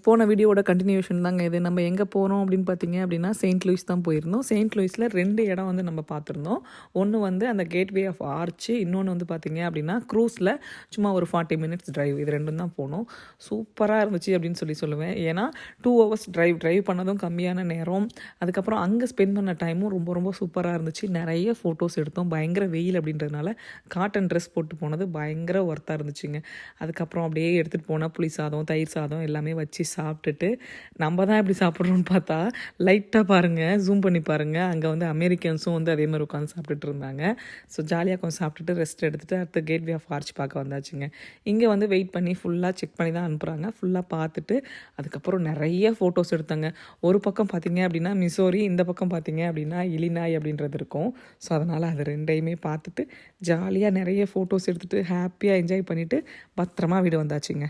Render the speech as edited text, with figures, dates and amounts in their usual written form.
போன வீடியோவோட கண்டினியூஷன் தாங்க இது. நம்ம எங்கே போகிறோம் அப்படின்னு பார்த்தீங்க அப்படின்னா செயின்ட் லூயிஸ் தான் போயிருந்தோம். செயின்ட் லூயிஸில் 2 இடம் வந்து நம்ம பார்த்துருந்தோம். ஒன்று வந்து அந்த கேட்வே ஆஃப் ஆர்ச், இன்னொன்று வந்து பார்த்தீங்க அப்படின்னா க்ரூஸில் சும்மா ஒரு 40 மினிட்ஸ் டிரைவ். இது 2 தான் போனோம். சூப்பராக இருந்துச்சு அப்படின்னு சொல்லுவேன். ஏன்னா 2 ஹவர்ஸ் டிரைவ் பண்ணதும் கம்மியான நேரம், அதுக்கப்புறம் அங்கே ஸ்பெண்ட் பண்ண டைமும் ரொம்ப ரொம்ப சூப்பராக இருந்துச்சு. நிறைய ஃபோட்டோஸ் எடுத்தோம். பயங்கர வெயில் அப்படின்றதுனால காட்டன் ட்ரெஸ் போட்டு போனது பயங்கர ஒர்த்தாக இருந்துச்சுங்க. அதுக்கப்புறம் அப்படியே எடுத்துகிட்டு போனால் புளி சாதம், தயிர் சாதம் எல்லாமே வச்சு சாப்பிட்டுட்டு நம்ம தான் எப்படி சாப்பிட்றோன்னு பார்த்தா லைட்டாக பாருங்கள், ஜூம் பண்ணி பாருங்கள், அங்கே வந்து அமெரிக்கன்ஸும் வந்து அதே மாதிரி உட்காந்து சாப்பிட்டுட்டு இருந்தாங்க. ஸோ ஜாலியாக கொஞ்சம் சாப்பிட்டுட்டு ரெஸ்ட் எடுத்துகிட்டு அடுத்த கேட்வே ஆஃப் ஆர்ச் பார்க்க வந்தாச்சுங்க. இங்கே வந்து வெயிட் பண்ணி ஃபுல்லாக செக் பண்ணி தான் அனுப்புகிறாங்க. ஃபுல்லாக பார்த்துட்டு அதுக்கப்புறம் நிறைய ஃபோட்டோஸ் எடுத்தாங்க. ஒரு பக்கம் பார்த்தீங்க அப்படின்னா மிசோரி, இந்த பக்கம் பார்த்தீங்க அப்படின்னா இலினாய் அப்படின்றது இருக்கும். ஸோ அதனால் அது 2யுமே பார்த்துட்டு ஜாலியாக நிறைய ஃபோட்டோஸ் எடுத்துகிட்டு ஹாப்பியாக என்ஜாய் பண்ணிவிட்டு பத்திரமா வீடு வந்தாச்சுங்க.